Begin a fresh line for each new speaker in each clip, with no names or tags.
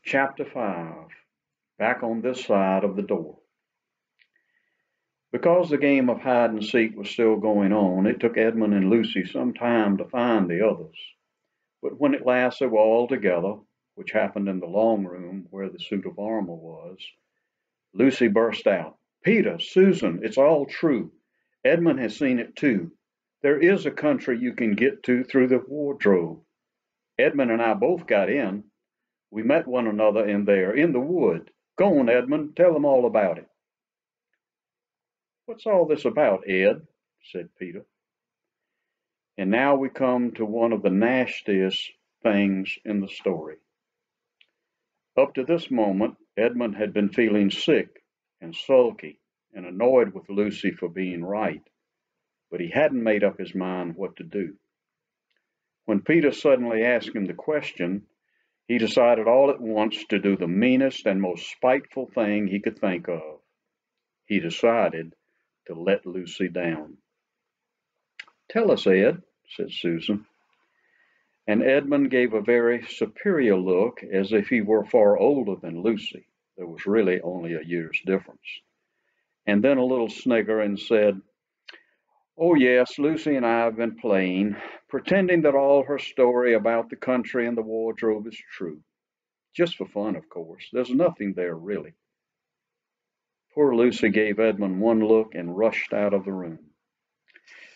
Chapter 5. Back on this side of the door. Because the game of hide and seek was still going on, it took Edmund and Lucy some time to find the others. But when at last they were all together, which happened in the long room where the suit of armor was, Lucy burst out, "Peter, Susan, it's all true. Edmund has seen it too. There is a country you can get to through the wardrobe. Edmund and I both got in. We met one another in there, in the wood. Go on, Edmund, tell them all about it." "What's all this about, Ed?" said Peter. And now we come to one of the nastiest things in the story. Up to this moment, Edmund had been feeling sick and sulky and annoyed with Lucy for being right, but he hadn't made up his mind what to do. When Peter suddenly asked him the question, he decided all at once to do the meanest and most spiteful thing he could think of. He decided to let Lucy down. "Tell us, Ed," said Susan. And Edmund gave a very superior look, as if he were far older than Lucy. There was really only a year's difference. And then a little snigger and said, "Oh, yes, Lucy and I have been playing, pretending that all her story about the country and the wardrobe is true. Just for fun, of course. There's nothing there, really." Poor Lucy gave Edmund one look and rushed out of the room.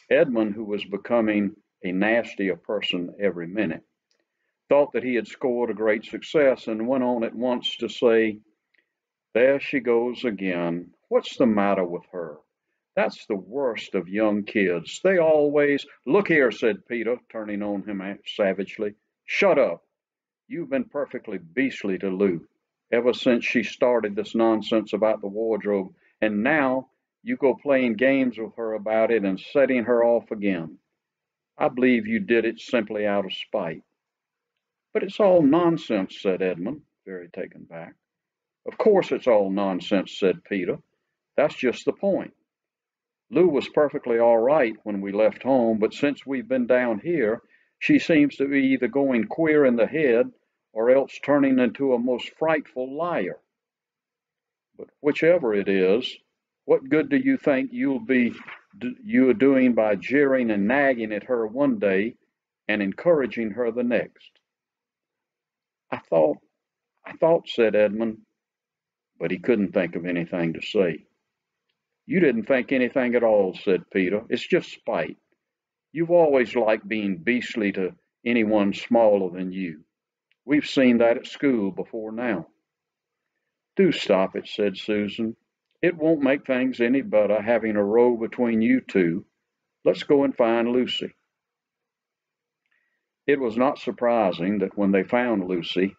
Edmund, who was becoming a nastier person every minute, thought that he had scored a great success and went on at once to say, "There she goes again. What's the matter with her? That's the worst of young kids. They always—" "Look here," said Peter, turning on him savagely. "Shut up. You've been perfectly beastly to Lou ever since she started this nonsense about the wardrobe, and now you go playing games with her about it and setting her off again. I believe you did it simply out of spite." "But it's all nonsense," said Edmund, very taken back. "Of course it's all nonsense," said Peter. "That's just the point. Lou was perfectly all right when we left home, but since we've been down here, she seems to be either going queer in the head or else turning into a most frightful liar. But whichever it is, what good do you think you are doing by jeering and nagging at her one day and encouraging her the next?" I thought," said Edmund, but he couldn't think of anything to say. "You didn't think anything at all," said Peter. "It's just spite. You've always liked being beastly to anyone smaller than you. We've seen that at school before now." "Do stop it," said Susan. "It won't make things any better having a row between you two. Let's go and find Lucy." It was not surprising that when they found Lucy,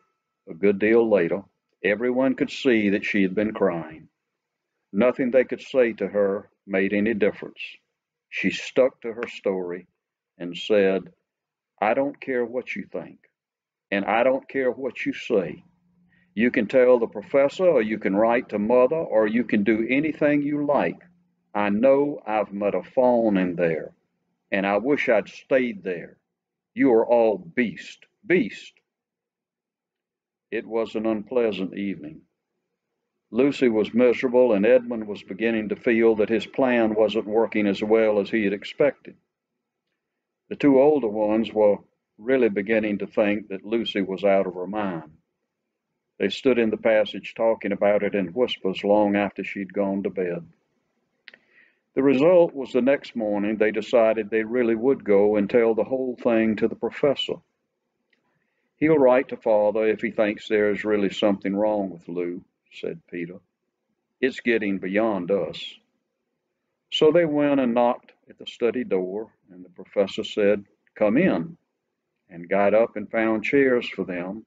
a good deal later, everyone could see that she had been crying. Nothing they could say to her made any difference. She stuck to her story and said, "I don't care what you think, and I don't care what you say. You can tell the professor, or you can write to mother, or you can do anything you like. I know I've met a fawn in there, and I wish I'd stayed there. You are all beast, beast." It was an unpleasant evening. Lucy was miserable, and Edmund was beginning to feel that his plan wasn't working as well as he had expected. The two older ones were really beginning to think that Lucy was out of her mind. They stood in the passage talking about it in whispers long after she'd gone to bed. The result was the next morning they decided they really would go and tell the whole thing to the professor. "He'll write to father if he thinks there is really something wrong with Lou," said Peter. "It's getting beyond us." So they went and knocked at the study door, and the professor said, "Come in," and got up and found chairs for them,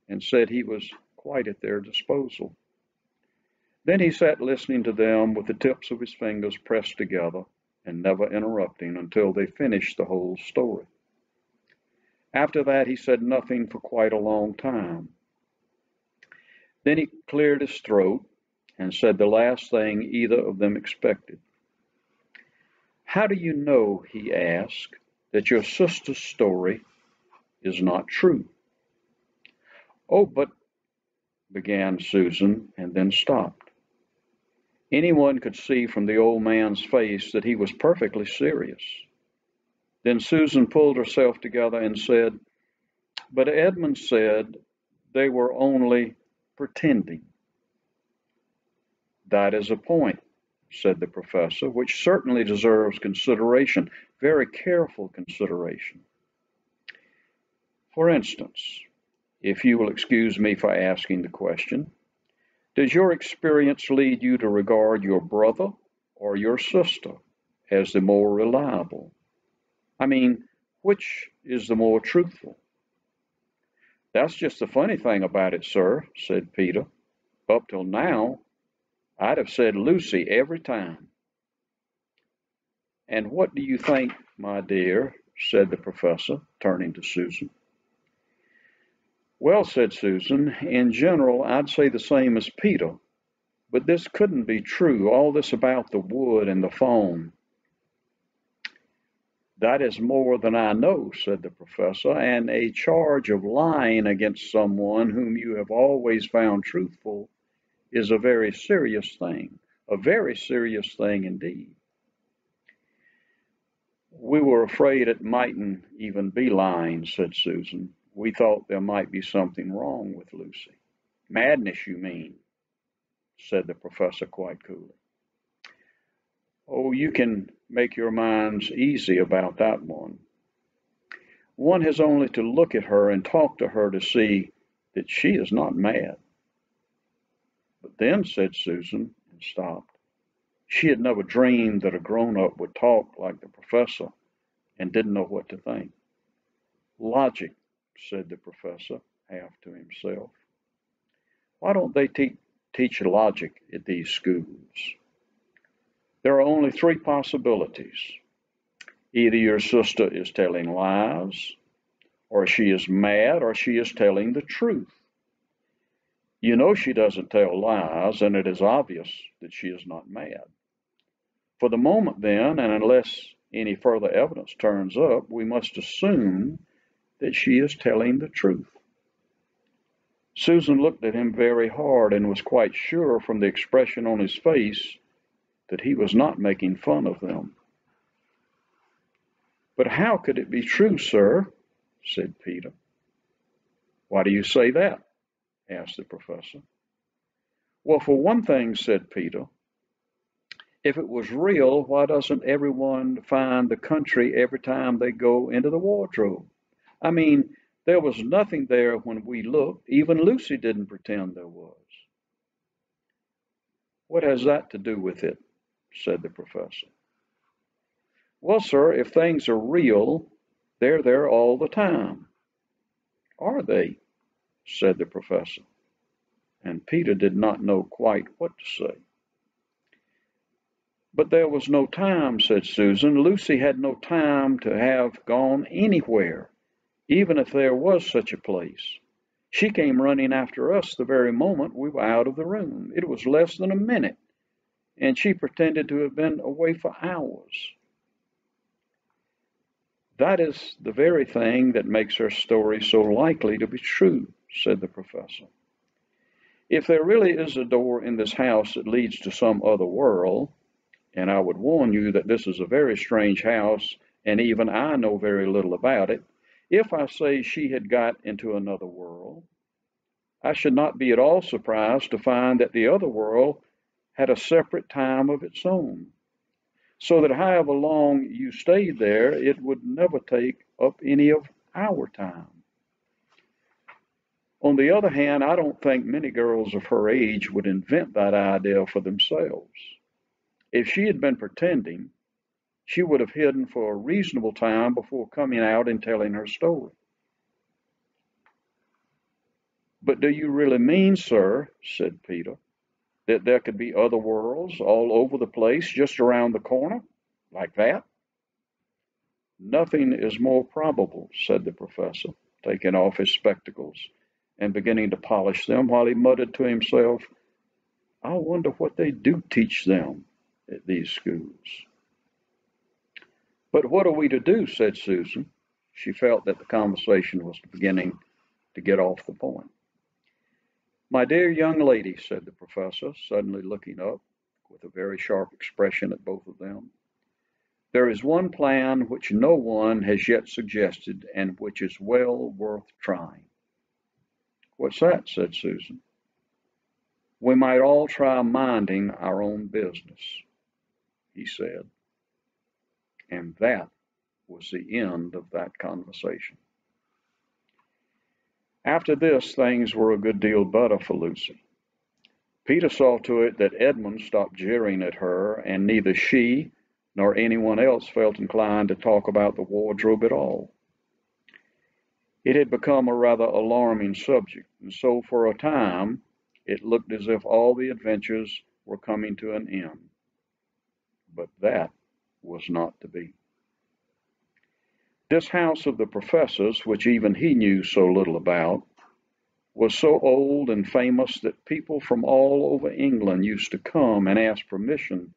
and said he was quite at their disposal. Then he sat listening to them with the tips of his fingers pressed together and never interrupting until they finished the whole story. After that, he said nothing for quite a long time. Then he cleared his throat and said the last thing either of them expected. "How do you know," he asked, "that your sister's story is not true?" "Oh, but began Susan, and then stopped. Anyone could see from the old man's face that he was perfectly serious. Then Susan pulled herself together and said, "But Edmund said they were only pretending." "That is a point," said the professor, "which certainly deserves consideration, very careful consideration. For instance, if you will excuse me for asking the question, does your experience lead you to regard your brother or your sister as the more reliable? I mean, which is the more truthful?" "That's just the funny thing about it, sir," said Peter. "Up till now, I'd have said Lucy every time." "And what do you think, my dear?" said the professor, turning to Susan. "Well," said Susan, "in general, I'd say the same as Peter, but this couldn't be true, all this about the wood and the foam." "That is more than I know," said the professor, "and a charge of lying against someone whom you have always found truthful is a very serious thing indeed." "We were afraid it mightn't even be lying," said Susan. "We thought there might be something wrong with Lucy." "Madness, you mean," said the professor quite coolly. "Oh, you can make your minds easy about that one. One has only to look at her and talk to her to see that she is not mad." "But then," said Susan, and stopped. She had never dreamed that a grown-up would talk like the professor and didn't know what to think. "Logic," said the professor, half to himself. "Why don't they teach logic at these schools? There are only three possibilities. Either your sister is telling lies, or she is mad, or she is telling the truth. You know she doesn't tell lies, and it is obvious that she is not mad. For the moment, then, and unless any further evidence turns up, we must assume that she is telling the truth." Susan looked at him very hard and was quite sure from the expression on his face that he was not making fun of them. "But how could it be true, sir?" said Peter. "Why do you say that?" asked the professor. "Well, for one thing," said Peter, "if it was real, why doesn't everyone find the country every time they go into the wardrobe? I mean, there was nothing there when we looked. Even Lucy didn't pretend there was." "What has that to do with it?" said the professor. "Well, sir, if things are real, they're there all the time." "Are they?" said the professor, and Peter did not know quite what to say. "But there was no time," said Susan. "Lucy had no time to have gone anywhere, even if there was such a place. She came running after us the very moment we were out of the room. It was less than a minute, and she pretended to have been away for hours." "That is the very thing that makes her story so likely to be true," said the professor. "If there really is a door in this house that leads to some other world, and I would warn you that this is a very strange house, and even I know very little about it, if I say she had got into another world, I should not be at all surprised to find that the other world had a separate time of its own, so that however long you stayed there, it would never take up any of our time. On the other hand, I don't think many girls of her age would invent that idea for themselves. If she had been pretending, she would have hidden for a reasonable time before coming out and telling her story." "But do you really mean, sir," said Peter, "that there could be other worlds all over the place, just around the corner, like that?" "Nothing is more probable," said the professor, taking off his spectacles and beginning to polish them, while he muttered to himself, "I wonder what they do teach them at these schools." "But what are we to do?" said Susan. She felt that the conversation was beginning to get off the point. "My dear young lady," said the professor, suddenly looking up with a very sharp expression at both of them, "there is one plan which no one has yet suggested and which is well worth trying." "What's that?" said Susan. "We might all try minding our own business," he said. And that was the end of that conversation. After this, things were a good deal better for Lucy. Peter saw to it that Edmund stopped jeering at her, and neither she nor anyone else felt inclined to talk about the wardrobe at all. It had become a rather alarming subject, and so for a time it looked as if all the adventures were coming to an end. But that was not to be. This house of the professor's, which even he knew so little about, was so old and famous that people from all over England used to come and ask permission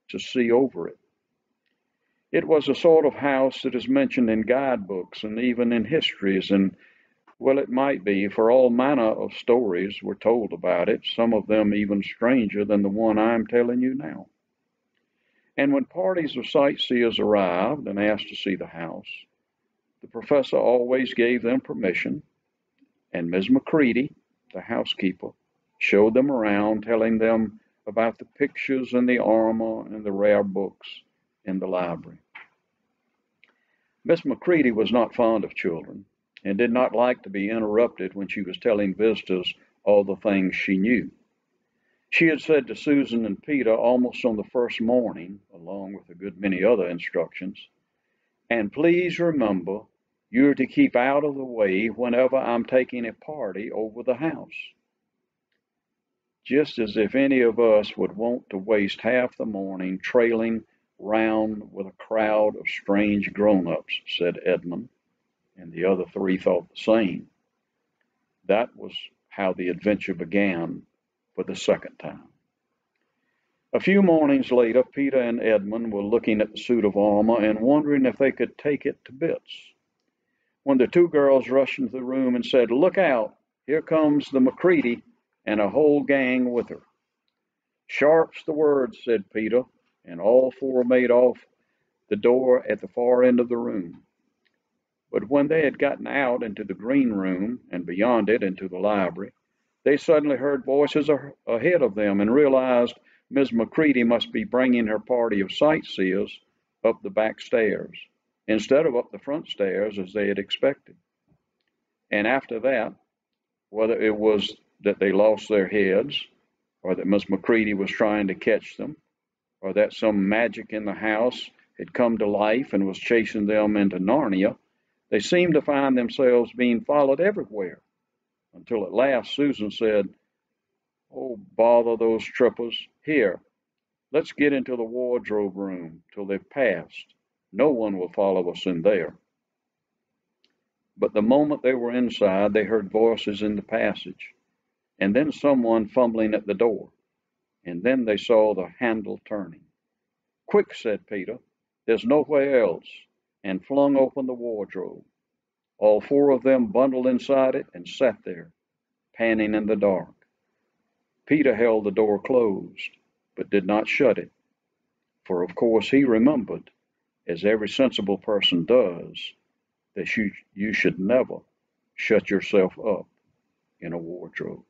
to see over it. It was a sort of house that is mentioned in guidebooks and even in histories, and well, it might be, for all manner of stories were told about it, some of them even stranger than the one I am telling you now. And when parties of sightseers arrived and asked to see the house, the professor always gave them permission, and Miss Macready, the housekeeper, showed them around, telling them about the pictures and the armor and the rare books in the library. Miss Macready was not fond of children, and did not like to be interrupted when she was telling visitors all the things she knew. She had said to Susan and Peter almost on the first morning, along with a good many other instructions, "And please remember, you're to keep out of the way whenever I'm taking a party over the house." Just as if any of us would want to waste half the morning trailing round with a crowd of strange grown-ups, said Edmund, and the other three thought the same. That was how the adventure began for the second time. A few mornings later, Peter and Edmund were looking at the suit of armor and wondering if they could take it to bits, when the two girls rushed into the room and said, "Look out, here comes the Macready and a whole gang with her." "Sharp's the word," said Peter, and all four made off the door at the far end of the room. But when they had gotten out into the green room and beyond it into the library, they suddenly heard voices ahead of them and realized Miss Macready must be bringing her party of sightseers up the back stairs, instead of up the front stairs as they had expected. And after that, whether it was that they lost their heads, or that Miss Macready was trying to catch them, or that some magic in the house had come to life and was chasing them into Narnia, they seemed to find themselves being followed everywhere, until at last Susan said, "Oh, bother those trippers. Here, let's get into the wardrobe room till they've passed. No one will follow us in there." But the moment they were inside, they heard voices in the passage, and then someone fumbling at the door, and then they saw the handle turning. "Quick," said Peter, "there's nowhere else," and flung open the wardrobe. All four of them bundled inside it and sat there, panting in the dark. Peter held the door closed, but did not shut it, for of course he remembered, as every sensible person does, that you should never shut yourself up in a wardrobe.